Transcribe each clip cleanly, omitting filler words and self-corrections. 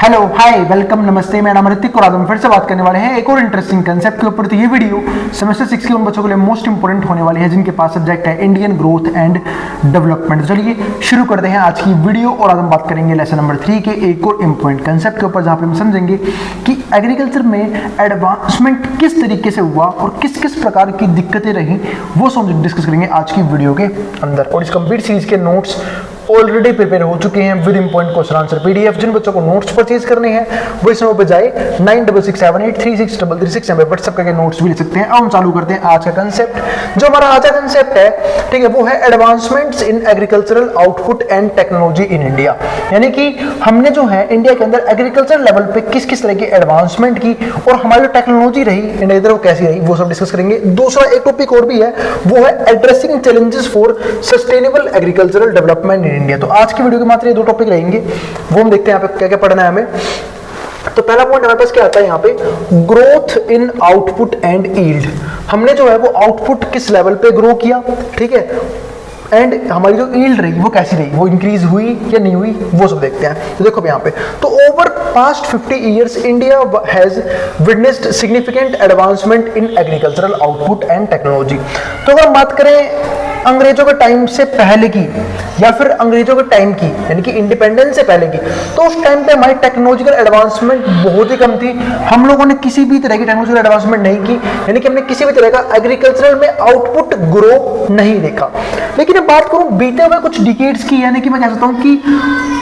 Hello hi welcome नमस्ते, मेरा नाम ऋतिक और आज हम फिर से बात करने वाले हैं एक और इंटरेस्टिंग कंसेप्ट के ऊपर। तो ये वीडियो सेमेस्टर 6 के उन बच्चों के लिए मोस्ट इंपोर्टेंट होने वाली है जिनके पास सब्जेक्ट है इंडियन ग्रोथ एंड डेवलपमेंट। चलिए शुरू करते हैं आज की वीडियो और आज हम बात करेंगे लेसन नंबर 3 के एक और इंपॉर्टेंट कंसेप्ट के ऊपर, जहाँ पे हम समझेंगे कि एग्रीकल्चर में एडवांसमेंट किस तरीके से हुआ और किस किस प्रकार की दिक्कतें रही, वो सब डिस्कस करेंगे आज की वीडियो के अंदर। और इस कंप्लीट सीरीज के नोट्स ऑलरेडी प्रिपेयर हो चुके हैं with important question answer PDF. जिन बच्चों को नोट्स परचेज करने हैं वो इस नंबर पे जाए 9667836336 पे व्हाट्सएप करके नोट्स भी ले सकते हैं। अब हम चालू करते हैं आज का कंसेप्ट। जो हमारा आज का कंसेप्ट है, ठीक है, वो है advancements in agricultural output and technology in India. यानी कि हमने जो है इंडिया के अंदर एग्रीकल्चर लेवल पे किस किस तरह की एडवांसमेंट की और हमारी जो टेक्नोलॉजी रही इंडिया की तरफ कैसी रही, वो सब डिस्कस करेंगे। दूसरा एक टॉपिक और भी है, वो है addressing challenges for sustainable agricultural development in India. तो आज की वीडियो के मात्र ये दो टॉपिक रहेंगे, वो हम देखते हैं यहाँ पे क्या क्या पढ़ना है हमें। तो पहला पॉइंट हमारे पास क्या आता है यहाँ पे, growth in output and yield. हमने जो है वो आउटपुट किस लेवल पे ग्रो किया, ठीक है, एंड हमारी जो यील्ड रही वो कैसी रही, वो इंक्रीज हुई या नहीं हुई, वो सब देखते हैं। तो देखो यहाँ पे, तो over past 50 years India has witnessed significant advancement in agricultural output and technology. तो अगर हम बात करें अंग्रेजों के टाइम से पहले की या फिर अंग्रेजों के टाइम की, यानी कि इंडिपेंडेंस से पहले की, तो उस टाइम पे हमारी टेक्नोलॉजिकल एडवांसमेंट बहुत ही कम थी। हम लोगों ने किसी भी तरह की टेक्नोलॉजिकल एडवांसमेंट नहीं की, यानी कि हमने किसी भी तरह का एग्रीकल्चरल में आउटपुट ग्रो नहीं देखा। लेकिन अब बात करूं बीते हुए कुछ डिकेड्स की, यानी कि मैं कह सकता हूं कि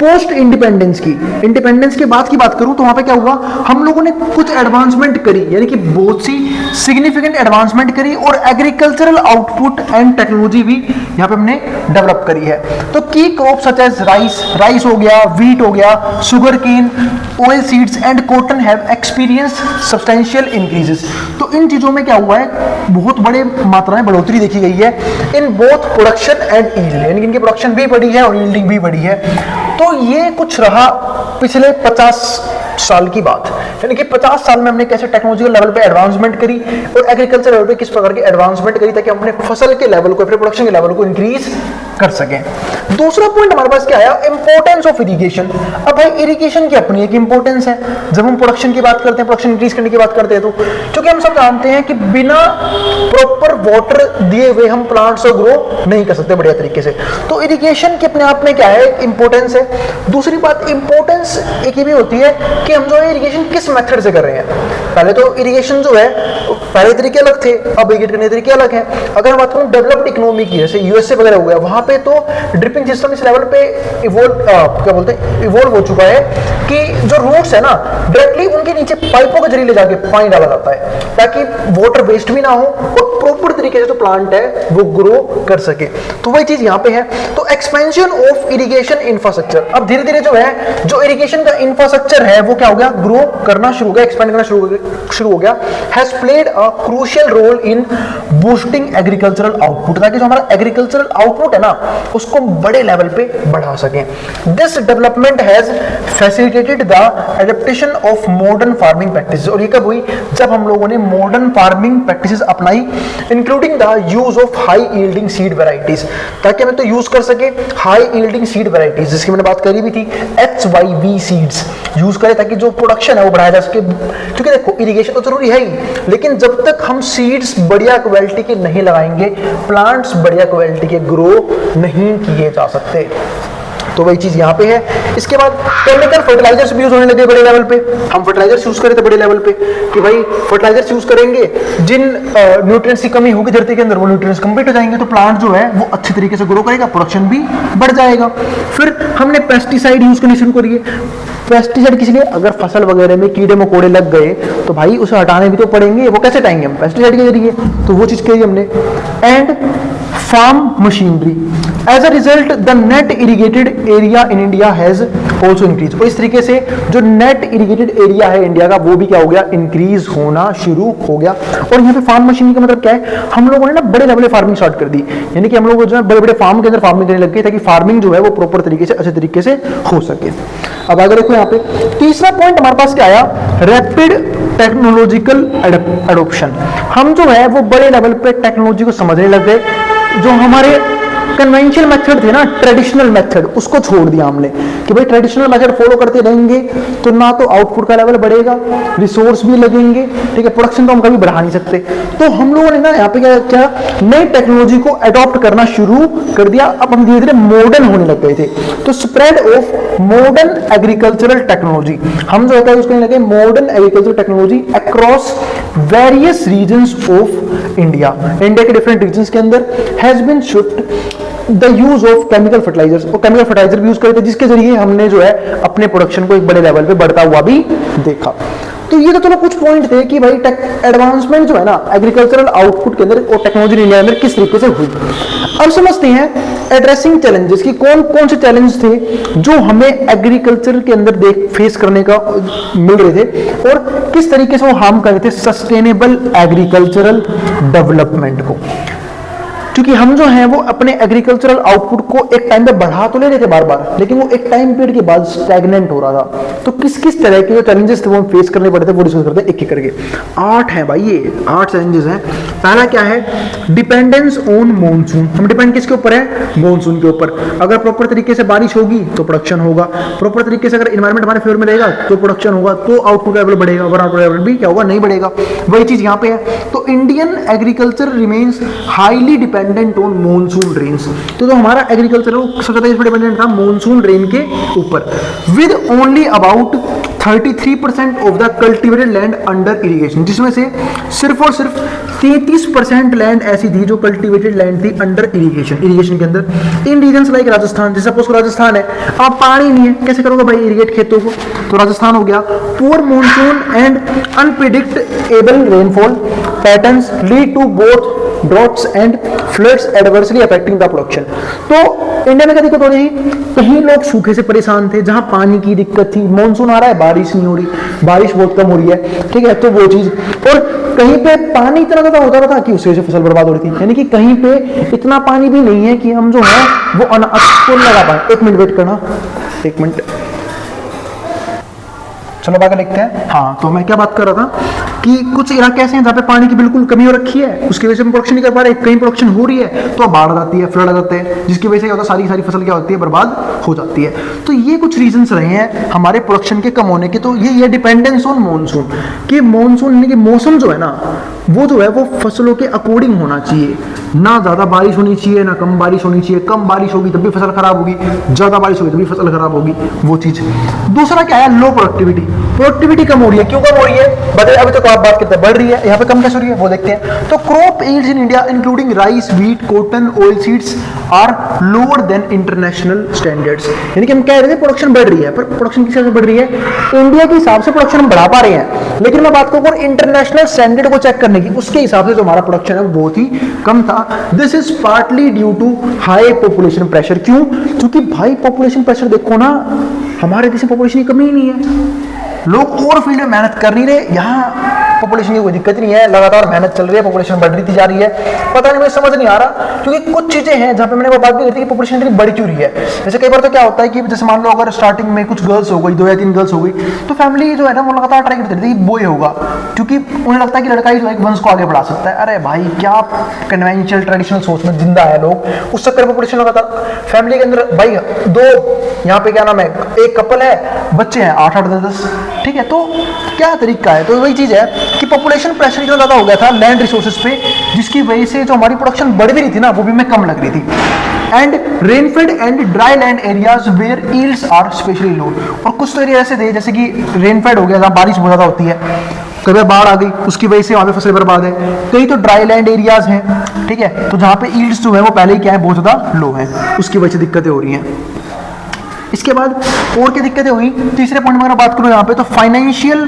पोस्ट इंडिपेंडेंस की, इंडिपेंडेंस के बाद की बात करूं तो वहां पे क्या हुआ, हम लोगों ने कुछ एडवांसमेंट करी, यानी कि बहुत सी सिग्निफिकेंट एडवांसमेंट करी और एग्रीकल्चरल आउटपुट एंड टेक्नोलॉजी भी यहाँ पे हमने डेवलप करी है। तो की क्रॉप सच एज राइस हो गया, व्हीट हो गया, sugar cane, oil seeds and cotton have experience substantial increases. तो इन चीजों में क्या हुआ है, बहुत बड़े मात्रा में बढ़ोतरी देखी गई है in both production and yield, यानी कि इनकी प्रोडक्शन भी बढ़ी है और यील्डिंग भी बढ़ी है। तो ये कुछ रहा पिछले 50 साल की बात, यानी कि 50 साल में हमने कैसे टेक्नोलॉजिकल लेवल पे एडवांसमेंट करी और एग्रीकल्चर लेवल पे किस प्रकार की एडवांसमेंट करी ताकि हम अपने फसल के लेवल को, फिर प्रोडक्शन के लेवल को इंक्रीज कर सकें। दूसरा पॉइंट हमारे पास क्या आया, इंपॉर्टेंस ऑफ इरिगेशन। अब भाई इरिगेशन की अपनी एक इंपॉर्टेंस है। जब हम प्रोडक्शन की बात करते हैं, प्रोडक्शन इंक्रीज करने की बात करते हैं, तो क्योंकि हम सब जानते हैं कि बिना प्रॉपर वाटर दिए हुए हम प्लांट्स को ग्रो नहीं कर सकते बढ़िया तरीके से। तो इरिगेशन की अपने आप में क्या है, इंपॉर्टेंस है। दूसरी बात इंपॉर्टेंस एक ये भी होती है कि हम जो है इरिगेशन किस मेथड से कर रहे हैं। पहले तो इरिगेशन जो है पहले तरीके अलग थे, अब इरिगेट करने के तरीके अलग हैं। अगर बात करूं डेवलप्ड इकोनॉमी की, जैसे यूएसए वगैरह हो गया, वहां पे तो ड्रिपिंग सिस्टम इस लेवल पे इवोल्व हो चुका है कि जो रूट्स है ना, डायरेक्टली उनके नीचे पाइपों के जरिए ले जाके पानी डाला जाता है ताकि वाटर वेस्ट भी ना हो और प्रॉपर तरीके से जो प्लांट है वो ग्रो कर सके। तो वही चीज यहाँ पे है। तो एक्सपेंशन ऑफ इरिगेशन इंफ्रास्ट्रक्चर, अब धीरे धीरे जो है जो इरिगेशन का इंफ्रास्ट्रक्चर है वो क्या हो गया, ग्रो करना शुरू हो गया, एक्सपेंड करना शुरू हो गया। Has played a crucial role in boosting agricultural output, ताकि जो हमारा एग्रीकल्चरल आउटपुट है ना उसको बड़े लेवल पे बढ़ा सकें। This development has facilitated the adaptation of modern farming practices. और ये कब हुई, जब हम लोगों ने मॉडर्न फार्मिंग प्रैक्टिसेस अपनाई, including the use of high yielding seed varieties, ताकि हमें तो यूज कर सके हाई यील्डिंग सीड वैरायटीज, जिसकी मैंने बात करी भी थी, HYV सीड्स यूज करें ताकि जो प्रोडक्शन है वो बढ़ाया जा सके। क्योंकि देखो इरिगेशन तो जरूरी है ही, लेकिन जब तक हम सीड्स बढ़िया क्वालिटी के नहीं लगाएंगे, प्लांट्स बढ़िया क्वालिटी के ग्रो नहीं किए जा सकते। तो वही चीज यहाँ पे है। इसके बाद केमिकल फर्टिलाइजर्स भी यूज होने लगे बड़े लेवल पे। हम फर्टिलाइजर्स यूज करें थे बड़े लेवल पे कि भाई फर्टिलाइजर्स यूज करेंगे, जिन न्यूट्रिएंट्स की कमी होगी धरती के अंदर वो न्यूट्रिएंट्स कंप्लीट हो जाएंगे, तो प्लांट जो है वो अच्छे तरीके से ग्रो करेगा, प्रोडक्शन भी बढ़ जाएगा। फिर हमने पेस्टिसाइड यूज करनी शुरू करी है। पेस्टिसाइड किस लिए, अगर फसल वगैरह में कीड़े मकोड़े लग गए तो भाई उसे हटाने भी तो पड़ेंगे, वो कैसे हटाएंगे हम, पेस्टिसाइड के जरिए। तो वो चीज करी हमने। And farm machinery, as a result the net irrigated area in India has also increase. और इस तरीके से जो नेट इरिगेटेड एरिया है इंडिया का वो भी क्या हो गया, इंक्रीज होना शुरू हो गया। और यहाँ पे फार्म मशीनरी का मतलब क्या है, हम लोगों ने ना बड़े लेवल पे फार्मिंग स्टार्ट कर दी, यानी कि हम लोग जो है बड़े बड़े फार्म के अंदर फार्मिंग करने लग गए ताकि फार्मिंग जो है वो प्रॉपर तरीके से अच्छे तरीके से हो सके। अब आगे देखो यहाँ पे तीसरा पॉइंट हमारे पास क्या आया, रैपिड टेक्नोलॉजिकल एडॉप्शन। हम जो है वो बड़े लेवल पे टेक्नोलॉजी को समझने लग गए। जो हमारे कन्वेंशनल मेथड थे ना, ट्रेडिशनल मेथड, उसको छोड़ दिया हमने कि भाई ट्रेडिशनल मेथड फॉलो करते रहेंगे तो ना तो आउटपुट का लेवल बढ़ेगा, रिसोर्स भी लगेंगे, ठीक है, प्रोडक्शन तो हम कभी बढ़ा नहीं सकते। तो हम लोगों ने ना यहाँ पे क्या नई टेक्नोलॉजी को अडॉप्ट करना शुरू कर दिया। अब हम धीरे धीरे मॉडर्न होने लग गए थे। तो spread of modern agricultural technology, हम जो होता है उसको लगे modern agricultural technology across various regions of India के डिफरेंट रीजन्स के अंदर has been shift the use of chemical fertilisers, और केमिकल फर्टिलाइजर भी यूज करते जिसके जरिए हमने जो है अपने प्रोडक्शन को एक बड़े लेवल पे बढ़ता हुआ भी देखा। तो ये तो चलो कुछ पॉइंट थे कि भाई एडवांसमेंट जो है ना एग्रीकल्चरल आउटपुट के अंदर और टेक्नोलॉजी इंडिया में किस तरीके से हुई। अब समझते हैं एड्रेसिंग चैलेंजेस की कौन कौन से चैलेंज थे जो हमें एग्रीकल्चर के अंदर फेस करने का मिल रहे थे और किस तरीके से वो हार्म कर रहे थे सस्टेनेबल एग्रीकल्चरल डेवलपमेंट को। क्योंकि हम जो हैं वो अपने एग्रीकल्चरल आउटपुट को एक टाइम पे बढ़ा तो ले रहे थे बार बार, लेकिन वो एक टाइम पीरियड के बाद स्टैग्नेंट हो रहा था। तो किस किस तरह के जो चैलेंजेस थे वो हम फेस करने पड़े थे वो डिस्कस करते हैं एक एक करके। 8 हैं भाई, ये 8 चैलेंजेस हैं। पहला क्या है, डिपेंडेंस ऑन मॉनसून। हम डिपेंड किसके ऊपर है, मॉनसून के ऊपर। अगर प्रॉपर तरीके से बारिश होगी तो प्रोडक्शन होगा, प्रॉपर तरीके से अगर इन्वायरमेंट हमारे फेवर में रहेगा तो प्रोडक्शन होगा, तो आउटपुट लेवल बढ़ेगा, वरना लेवल भी क्या होगा, नहीं बढ़ेगा। वही चीज यहाँ पे है। तो Indian agriculture remains highly dependent on monsoon rains. तो जो हमारा एग्रीकल्चर सबसे ज्यादा इस पर डिपेंडेंट था मॉनसून रेन के ऊपर, with only about 33% of the cultivated land under irrigation, जिसमें से सिर्फ और सिर्फ 33% लैंड ऐसी थी जो कल्टिवेटेड लैंड थी अंडर इरिगेशन के अंदर। इन रीजन्स लाइक राजस्थान, जैसे सपोज राजस्थान है, अब पानी नहीं है, कैसे करोगे भाई इरिगेट खेतों को, तो राजस्थान हो गया। Poor monsoon and unpredictable rainfall patterns lead to both droughts and floods adversely affecting the production. तो इंडिया में क्या दिक्कत हो रही है, कहीं लोग सूखे से परेशान थे, जहां पानी की दिक्कत थी, मॉनसून आ रहा है बारिश नहीं हो रही, बारिश बहुत कम हो रही है, ठीक है, तो वो चीज। और कहीं पे पानी इतना ज्यादा होता था कि उससे फसल बर्बाद हो रही थी, यानी कि कहीं पे इतना पानी भी नहीं है कि हम जो है वो अनाज को लगा पाए। 1 मिनट वेट करना, 1 मिनट, चलो आगे लिखते हैं। हाँ, तो मैं क्या बात कर रहा था कि कुछ इलाके ऐसे हैं जहाँ पे पानी की बिल्कुल कमी हो रखी है, उसकी वजह से हम प्रोडक्शन नहीं कर पा रहे, कहीं प्रोडक्शन हो रही है तो बाढ़ आ जाती है, फ्लड आ जाते हैं, जिसकी वजह से क्या होता है सारी फसल क्या होती है, बर्बाद हो जाती है। तो ये कुछ रीजंस रहे हैं हमारे प्रोडक्शन के कम होने के। तो ये डिपेंडेंस ऑन मॉनसून, कि मॉनसून यानी कि मौसम जो है ना वो जो है वो फसलों के अकॉर्डिंग होना चाहिए, ना ज्यादा बारिश होनी चाहिए ना कम बारिश होनी चाहिए। कम बारिश होगी तब भी फसल खराब होगी, ज्यादा बारिश होगी तब भी फसल खराब होगी, वो चीज। दूसरा क्या है, लो प्रोडक्टिविटी कम हो रही है। क्यों कम हो रही है, बताइए। अभी तक आप बात करते हैं बढ़ रही है, यहाँ पे कम कैसे हो रही है वो देखते हैं। तो crop yields in India including rice, wheat, cotton, oil seeds are lower than international standards. यानी कि हम कह रहे थे प्रोडक्शन बढ़ रही है, पर प्रोडक्शन किस हिसाब से बढ़ रही है, इंडिया के हिसाब से प्रोडक्शन हम बढ़ा पा रहे हैं, लेकिन मैं बात करूं इंटरनेशनल स्टैंडर्ड को चेक करने की, उसके हिसाब से जो हमारा प्रोडक्शन है वो बहुत ही कम था। This is partly due to high population pressure. क्यों, क्योंकि भाई पॉपुलेशन प्रेशर देखो ना, हमारे देश में पॉपुलेशन की कमी ही नहीं है, लोग और फील्ड में मेहनत कर नहीं रहे, यहाँ पॉपुलेशन की कोई दिक्कत नहीं है, लगातार मेहनत चल रही है, पॉपुलेशन बढ़ती जा रही है। पता नहीं, मुझे समझ नहीं आ रहा, क्योंकि कुछ चीजें हैं जहाँ पे मैंने वो बात भी की थी कि पॉपुलेशन इतनी बढ़ क्यों रही है। जैसे कई बार तो क्या होता है कि जैसे मान लो अगर स्टार्टिंग में कुछ गर्ल्स हो गई, 2 या 3 गर्ल्स हो गई, तो फैमिली जो है ना वो लगातार ट्राई करती रहती है बॉय होगा, क्योंकि उन्हें लगता है कि लड़का ही जो है वंश को आगे बढ़ा सकता है। अरे भाई क्या कन्वेंशनल ट्रेडिशनल सोच में जिंदा है लोग, उस चक्कर में पॉपुलेशन लगातार फैमिली के अंदर भाई 2, यहाँ पे क्या नाम है, एक कपल है, बच्चे हैं 8-8, 10-10, ठीक है। तो क्या तरीका है, तो वही चीज है कि पॉपुलेशन प्रेशर इतना ज्यादा हो गया था लैंड रिसोर्सेज पे, जिसकी वजह से जो हमारी प्रोडक्शन बढ़ भी रही थी ना वो भी हमें कम लग रही थी। And rainfed and dry land areas where yields are specially low. और कुछ तो एरिया ऐसे थे जैसे कि रेनफेड हो गया जहाँ बारिश बहुत ज्यादा होती है, कभी बाढ़ आ गई उसकी वजह से वहां पे फसल बर्बाद है। कई तो ड्राई लैंड एरियाज हैं, ठीक है, तो जहाँ पे यील्ड्स जो है वो पहले ही क्या है बहुत ज्यादा लो है, उसकी वजह से दिक्कतें हो रही हैं। इसके बाद और क्या दिक्कतें हुई, तीसरे पॉइंट में अगर बात करूं यहाँ पे, तो फाइनेंशियल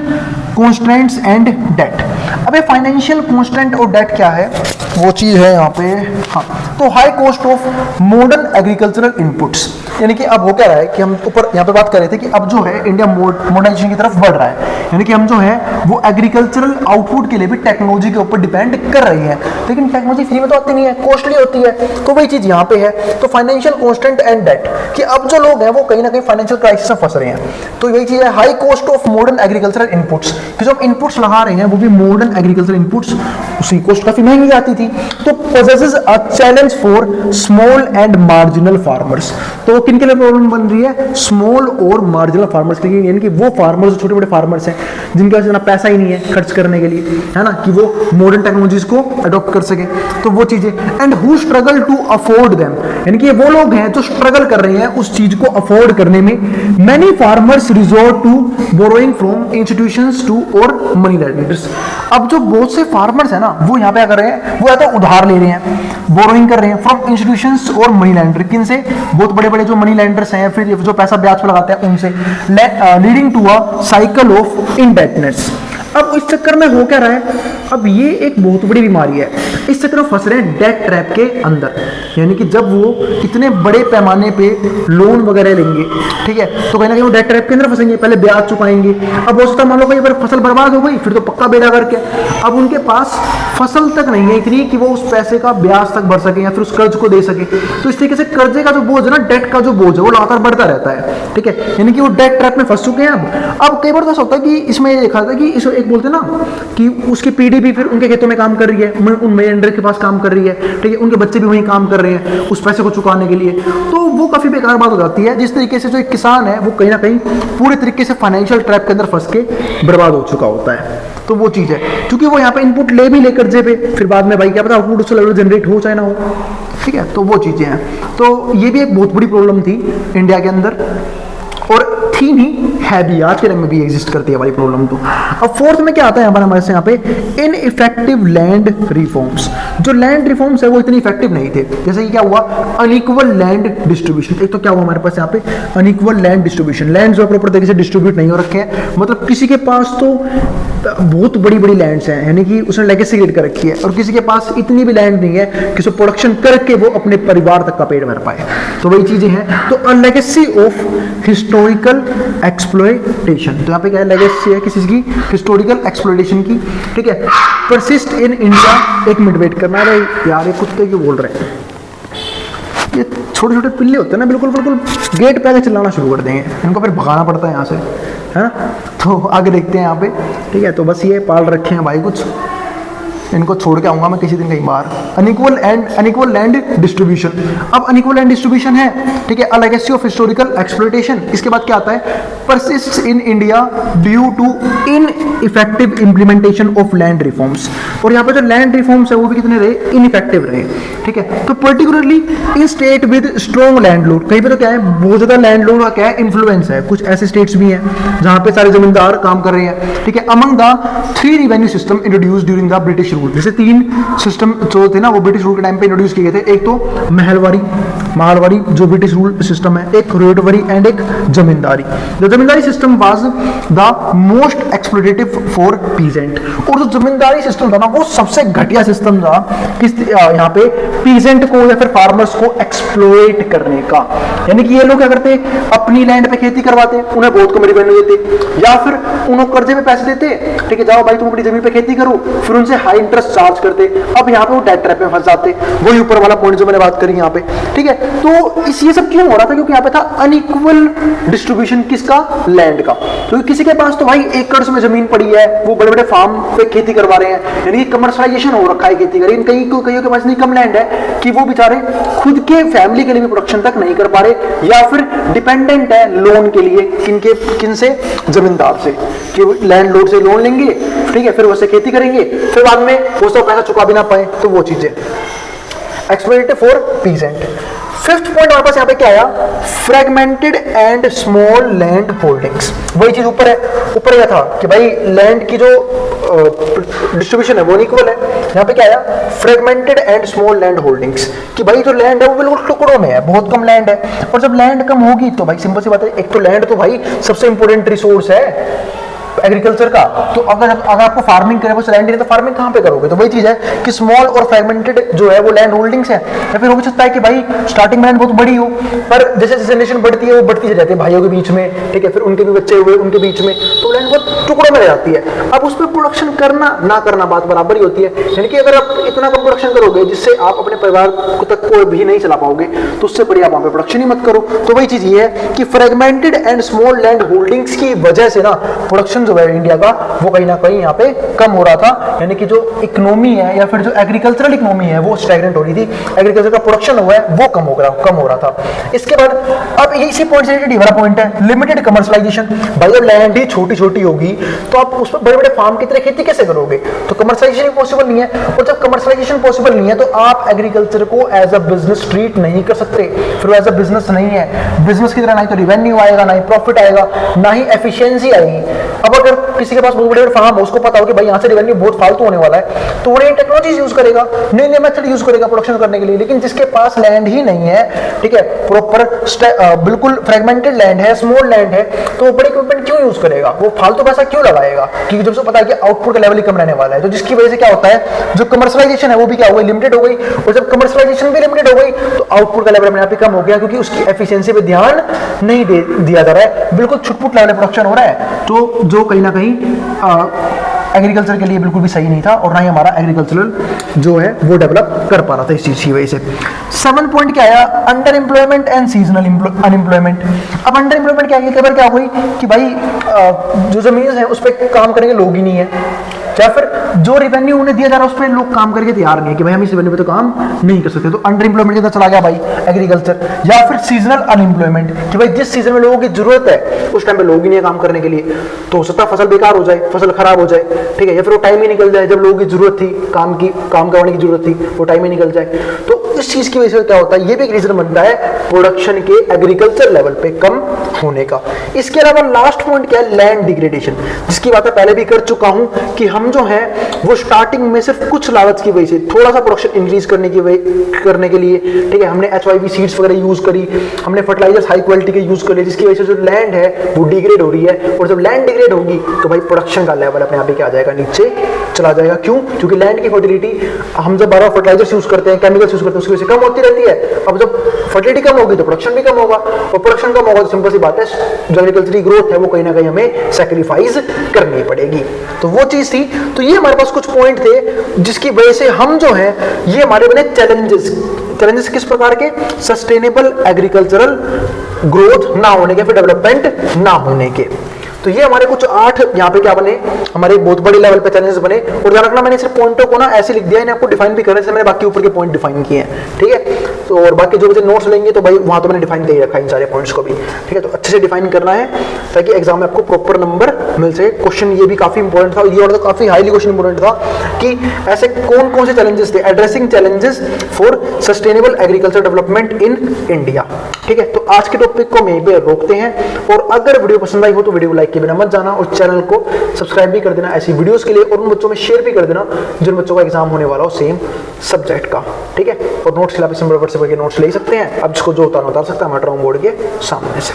कॉन्स्ट्रेंट्स एंड डेट। अब ये फाइनेंशियल कॉन्स्ट्रेंट और डेट क्या है, वो चीज है यहाँ पे। हाँ, तो high cost of modern agricultural inputs, यानी कि अब हो क्या रहा है कि हम ऊपर यहाँ पे बात कर रहे थे कि अब जो है इंडिया मॉडर्नाइजेशन की तरफ बढ़ रहा है, यानी कि हम जो है वो एग्रीकल्चरल आउटपुट के लिए भी टेक्नोलॉजी के ऊपर डिपेंड कर रही है, लेकिन टेक्नोलॉजी फ्री में तो आती नहीं है, कॉस्टली होती है। तो वही चीज यहाँ पे है। तो फाइनेंशियल कॉन्स्टेंट एंड डेट, कि अब जो लोग हैं वो कहीं ना कहीं फाइनेंशियल क्राइसिस में फंस रहे हैं। तो यही चीज है high cost of modern agricultural inputs, कि जो हम इनपुट्स लगा रहे हैं वो भी मॉडर्न एग्रीकल्चरल इनपुट्स, उसकी कॉस्ट काफी महंगी आती थी। तो possesses a challenge challenge for small and marginal farmers. तो किन के लिए प्रॉब्लम बन रही है? स्मॉल और मार्जिनल फार्मर्स के लिए, यानी कि वो फार्मर्स, छोटे बड़े फार्मर्स हैं जिनके पास इतना पैसा ही नहीं है खर्च करने के लिए, है ना, कि वो मॉडर्न टेक्नोलॉजीज को अडॉप्ट कर सके, तो वो चीजें। And who struggle to afford them, यानी कि वो लोग हैं जो स्ट्रगल कर रहे हैं उस चीज को अफोर्ड करने में। Many farmers resort to borrowing from institutions to और मनी लेंडर्स। अब जो बहुत से फार्मर्स है ना, वो यहाँ पे क्या कर रहे हैं, वो या तो उधार ले रहे हैं, बोरोइंग कर रहे हैं फ्रॉम इंस्टीट्यूशंस और मनी लेंडर। किन से? बहुत बड़े बड़े जो मनी लेंडर्स हैं, फिर जो पैसा ब्याज पर लगाते हैं उनसे, leading to a cycle of indebtedness. अब इस चक्कर में हो क्या रहा है, अब ये एक बहुत बड़ी बीमारी है, इस चक्कर में फंस रहे हैं डेट ट्रैप के अंदर। यानी कि जब वो इतने बड़े पैमाने पे लोन वगैरह लेंगे, ठीक है, तो कहीं ना कहीं वो डेट ट्रैप के अंदर फंसेंगे, पहले ब्याज चुकाएंगे। अब हो सकता है मान लो कहीं पर फसल बर्बाद हो गई, फिर तो पक्का बेड़ा करके अब उनके पास फसल तक नहीं है इतनी कि वो उस पैसे का ब्याज तक भर सके या फिर उस कर्ज को दे सके। तो इस तरीके से कर्जे का जो बोझ है ना, डेट का जो बोझ है, वो लगातार बढ़ता रहता है, ठीक है, यानी कि वो डेट ट्रैप में फंस चुके हैं। अब कई बार तो ऐसा होता है कि इसमें देखा था कि इस एक बोलते हैं ना कि उसकी पीढ़ी भी फिर उनके खेतों में काम कर रही है, उन मेंढर के पास काम कर रही है, ठीक है, उनके बच्चे भी वहीं काम कर रहे हैं उस पैसे को चुकाने के लिए, तो वो काफी बेकार बात हो जाती है। जिस तरीके से जो एक किसान है वो कहीं ना कहीं पूरे तरीके से फाइनेंशियल ट्रैप के अंदर फंस के बर्बाद हो चुका होता है। तो वो चीज है, क्योंकि वो यहाँ पे इनपुट ले भी ले कर्जे पे, फिर बाद में भाई क्या पता आउटपुट उससे लेवल जनरेट हो चाहे ना हो, ठीक है, तो वो चीजें हैं। तो ये भी एक बहुत बड़ी प्रॉब्लम थी इंडिया के अंदर, और थी नहीं, है भी, आज के टाइम में भी एग्जिस्ट करती है वाली प्रॉब्लम। तो अब फोर्थ में क्या आता है हमारे से यहाँ पे, इनइफेक्टिव लैंड रिफॉर्म्स। जो लैंड रिफॉर्म्स है वो इतने इफेक्टिव नहीं थे। जैसे कि क्या हुआ, अनइक्वल लैंड डिस्ट्रीब्यूशन। एक तो क्या हुआ हमारे पास यहाँ पे, अनइक्वल लैंड डिस्ट्रीब्यूशन, लैंड जो प्रॉपर तरीके से डिस्ट्रीब्यूट नहीं हो रखे हैं, मतलब किसी के पास तो बहुत बड़ी बड़ी लैंड्स हैं, यानी कि उसने लेगेसी क्रिएट कर रखी है, और किसी के पास इतनी भी लैंड नहीं है कि उसको प्रोडक्शन करके वो अपने परिवार तक का पेट भर पाए। तो वही चीजें हैं। तो अ लेगेसी ऑफ हिस्टोरिकल एक्सप्लॉयटेशन, तो यहाँ पे क्या है, लेगेसी है किसी चीज की, हिस्टोरिकल एक्सप्लॉयटेशन की, ठीक है। परसिस्ट इन इंडिया, एक मिनट वेट करना है यार, ये कुत्ते क्यों बोल रहे हैं, ये छोटे छोटे पिल्ले होते हैं ना, बिल्कुल बिल्कुल गेट पे आके चिल्लाना शुरू कर देंगे, इनको फिर भगाना पड़ता है यहाँ से, है ना। तो आगे देखते हैं यहाँ पे, ठीक है। तो बस ये पाल रखे हैं भाई कुछ, इनको छोड़ के आऊंगा मैं किसी दिन कहीं बाहर। अनइक्वल लैंड डिस्ट्रीब्यूशन, अब अनइक्वल लैंड डिस्ट्रीब्यूशन है, ठीक है। A legacy of historical exploitation, इसके बाद क्या आता है, persists in India due to ineffective implementation of land reforms. और यहाँ पे जो लैंड रिफॉर्म्स है वो भी कितने रहे, इनइफेक्टिव रहे, ठीक है। तो particularly in state with strong landlord, कहीं पे तो क्या है, बहुत ज्यादा लैंडलॉर्ड का क्या है, इन्फ्लुएंस है। कुछ ऐसे स्टेट्स भी हैं जहाँ पे सारे जमींदार काम कर रहे हैं, ठीक है। Among the 3 revenue system introduced during the British rule, जैसे 3 सिस्टम जो थे ना वो ब्रिटिश रूल के टाइम पे इंट्रोड्यूस किए गए थे। एक तो महलवारी जो ब्रिटिश रूल सिस्टम है, एक रेटवरी एंड एक zamindari. The zamindari system was the most exploitative for peasant, और जो जमींदारी सिस्टम था ना वो सबसे घटिया सिस्टम था किस यहाँ पे, पीजेंट को या फिर फार्मर्स को एक्सप्लॉयट करने का। यानी कि ये लोग क्या करते, अपनी लैंड पे खेती करवाते, उन्हें बहुत कम रेवेन्यू देते, या फिर उन्हें कर्जे पे पैसे देते, ठीक है, जाओ भाई तुम अपनी जमीन पे खेती करो, फिर उनसे हाई इंटरेस्ट चार्ज करते। अब यहाँ पे वो डेट ट्रैप में फंस जाते, वही ऊपर वाला पॉइंट जो मैंने बात करी यहाँ पे, ठीक है। तो ये सब क्यों हो रहा था, क्योंकि यहाँ पे था अनइक्वल डिस्ट्रीब्यूशन किसका, लैंड का। तो किसी के पास तो भाई एकड़ में जमीन पड़ी है, वो बड़े बड़े फार्म पे खेती करवा रहे हैं, यानी कमर्शलाइजेशन हो रखा है खेती का। लेकिन कईयों के पास इतनी कम लैंड है कि वो बेचारे खुद के फैमिली के लिए भी प्रोडक्शन तक नहीं कर पा रहे, या फिर डिपेंडेंट है लोन के लिए किन से, जमींदार से, कि लैंडलॉर्ड से लोन लेंगे, ठीक है, फिर वैसे खेती करेंगे, फिर बाद में वो सब पैसा चुका भी ना पाए। तो वो चीजें exploited for peasant. Fifth point हमारे पास यहाँ पे क्या आया, fragmented and small land holdings. वही चीज ऊपर है, ऊपर यह था कि भाई लैंड की जो डिस्ट्रीब्यूशन है वो इक्वल है। यहाँ पे क्या आया, fragmented and small land holdings, कि भाई जो लैंड है वो बिल्कुल टुकड़ों में है, बहुत कम लैंड है। और जब लैंड कम होगी तो भाई सिंपल सी बात है, एक तो लैंड तो भाई सबसे इंपॉर्टेंट रिसोर्स है एग्रीकल्चर का। तो अगर आपको फार्मिंग करे वो लैंड नहीं, तो फार्मिंग कहाँ पे करोगे। तो वही चीज है कि स्मॉल और फ्रेगमेंटेड जो है वो लैंड होल्डिंग्स है। या फिर हो भी सकता है कि भाई स्टार्टिंग में लैंड बहुत बड़ी हो, पर जैसे जैसे जनरेशन बढ़ती है वो बढ़ती चली जाती है भाइयों के बीच में, ठीक है, फिर उनके भी बच्चे हुए उनके बीच में, तो लैंड बहुत टुकड़ों में रह जाती है। अब उस पर प्रोडक्शन करना ना करना बात बराबर ही होती है। यानी कि अगर आप इतना कम प्रोडक्शन करोगे जिससे आप अपने परिवार को तक को भी नहीं चला पाओगे, तो उससे बढ़िया आप वहां पे प्रोडक्शन ही मत करो। तो वही चीज ये है कि fragmented and small land holdings की वजह से ना प्रोडक्शन जो है इंडिया का वो कहीं ना कहीं यहाँ पे कम हो रहा था, यानी कि जो इकोनॉमी है या फिर जो एग्रीकल्चरल इकोनॉमी है वो स्टैग्नेंट हो रही थी, एग्रीकल्चर का प्रोडक्शन हुआ है वो कम हो रहा था। इसके बाद अब इसी पॉइंट से रिलेटेड वाला पॉइंट है लिमिटेड कमर्शलाइजेशन। भाई जब लैंड ही छोटी छोटी होगी तो आप उस पर बड़े बड़े फार्म की तरह खेती कैसे करोगे, तो कमर्शलाइजेशन पॉसिबल नहीं है। और जब कमर्शलाइजेशन पॉसिबल नहीं है तो आप एग्रीकल्चर को एज अ बिजनेस ट्रीट नहीं कर सकते, फिर एज अ बिजनेस नहीं है। बिजनेस की तरह ना ही तो रेवेन्यू आएगा, ना ही प्रॉफिट आएगा, ना ही एफिशिएंसी आएगी। अब अगर किसी के पास बहुत बड़े फार्म है, उसको पता हो कि भाई यहाँ से रेवेन्यू बहुत फालतू होने वाला है, तो वो नई टेक्नोलॉजी यूज करेगा, नए नए मेथड यूज करेगा प्रोडक्शन करने के लिए। लेकिन जिसके पास लैंड ही नहीं है, ठीक है, प्रॉपर बिल्कुल फ्रेगमेंटेड लैंड है, स्मॉल लैंड है, तो वो बड़ी इक्विपमेंट क्यों यूज करेगा, वो फालतू पैसा क्यों लगाएगा, क्योंकि जब उसको पता है कि आउटपुट का लेवल ही कम रहने वाला है। तो जिसकी वजह से क्या होता है, जो कमर्शलाइजेशन है वो भी क्या हो गई, लिमिटेड हो गई। और जब कमर्शलाइजेशन भी लिमिटेड हो गई तो आउटपुट का लेवल अपने आप ही कम हो गया, क्योंकि उसकी एफिशिएंसी पे ध्यान नहीं दिया जा रहा है, बिल्कुल छुटपुट लेवल प्रोडक्शन हो रहा है। तो जो कहीं ना कहीं एग्रीकल्चर के लिए बिल्कुल भी सही नहीं था, और ना ही हमारा एग्रीकल्चरल जो है वो डेवलप कर पा रहा था इस चीज की वजह से। 7 पॉइंट क्या आया, under employment and seasonal unemployment. अब अंडर एम्प्लॉयमेंट क्या है, कई बार क्या हुई कि भाई जो जमीन है उस पर काम करेंगे लोग ही नहीं है, या फिर जो रेवेन्यू उन्हें दिया जा रहा है उस पर लोग काम करके तैयार नहीं है कि भाई हम इस रेवेन्यू पे तो काम नहीं कर सकते, तो अंडर एम्प्लॉयमेंट के अंदर चला गया भाई एग्रीकल्चर। या फिर सीजनल अनएम्प्लॉयमेंट कि भाई जिस सीजन में लोगों की जरूरत है उस टाइम पे लोग ही नहीं है काम करने के लिए, तो हो सकता है फसल बेकार हो जाए, फसल खराब हो जाए, ठीक है, या फिर वो टाइम ही निकल जाए, जब लोगों की जरूरत थी, काम करने की जरूरत थी, वो टाइम ही निकल जाए। तो इस चीज की वजह से क्या होता है, ये भी एक रीजन बनता है प्रोडक्शन के एग्रीकल्चर लेवल पे कम होने का। इसके अलावा लास्ट पॉइंट क्या है, लैंड डिग्रेडेशन, जिसकी बात मैं पहले भी कर चुका हूं कि हम जो है वो स्टार्टिंग में सिर्फ कुछ लागत की वजह से थोड़ा सा प्रोडक्शन इंक्रीज करने के लिए, ठीक है, हमने HYV सीड्स वगैरह यूज करी, हमने फर्टिलाइजर्स हाई क्वालिटी के यूज कर लिए, जिसकी वजह से जो लैंड है वो डिग्रेड हो रही है। और जब लैंड डिग्रेड होगी तो भाई प्रोडक्शन का लेवल अपने आप ही क्या आ जाएगा, नीचे चला जाएगा। क्यों, क्योंकि लैंड की फर्टिलिटी, हम जब बार फर्टिलाइजर्स यूज करते हैं, केमिकल्स यूज करते हैं, उसकी वजह से कम होती रहती है। अब जब फर्टिलिटी कम होगी तो प्रोडक्शन भी कम होगा, और प्रोडक्शन कम होगा तो सिंपल सी बात है जो एग्रीकल्चरल ग्रोथ है वो कहीं ना कहीं हमें सैक्रिफाइस करनी पड़ेगी। तो वो चीज थी। तो ये हमारे पास कुछ पॉइंट थे जिसकी वजह से हम जो है ये हमारे बने चैलेंजेस किस प्रकार के, सस्टेनेबल एग्रीकल्चरल ग्रोथ ना होने के, फिर डेवलपमेंट ना होने के। तो ये हमारे कुछ 8 यहाँ पे क्या बने, हमारे बहुत बड़े लेवल पे चैलेंजेस बने। और ध्यान रखना मैंने सिर्फ पॉइंटों को ना ऐसे लिख दिया, इन्हें आपको डिफाइन भी करना है, जैसे मैंने बाकी ऊपर के पॉइंट डिफाइन किए हैं, ठीक है। तो और बाकी जो मुझे नोट्स लेंगे तो भाई वहां तो मैंने डिफाइन कर ही रखा है इन सारे पॉइंट्स को भी, ठीक है। तो अच्छे से डिफाइन करना है ताकि एग्जाम में आपको प्रॉपर नंबर मिल सके। क्वेश्चन ये भी काफी इंपॉर्टेंट था, ये और तो काफी हाईली क्वेश्चन इंपॉर्टेंट था कि ऐसे कौन कौन से चैलेंजेस थे, addressing challenges for sustainable agriculture development in India, ठीक है। तो आज के टॉपिक को मैं पे रोकते हैं, और अगर वीडियो पसंद आई हो तो वीडियो को लाइक के बिना मत जाना, और चैनल को सब्सक्राइब भी कर देना ऐसी वीडियोस के लिए, और उन बच्चों में शेयर भी कर देना जिन बच्चों का एग्जाम होने वाला हो सेम सब्जेक्ट का, ठीक है। और नोट्स के लिए आप इस नंबर पर से नोट्स ले सकते हैं, अब जिसको जो उतारना उतार सकता है, मैं बोर्ड के सामने से।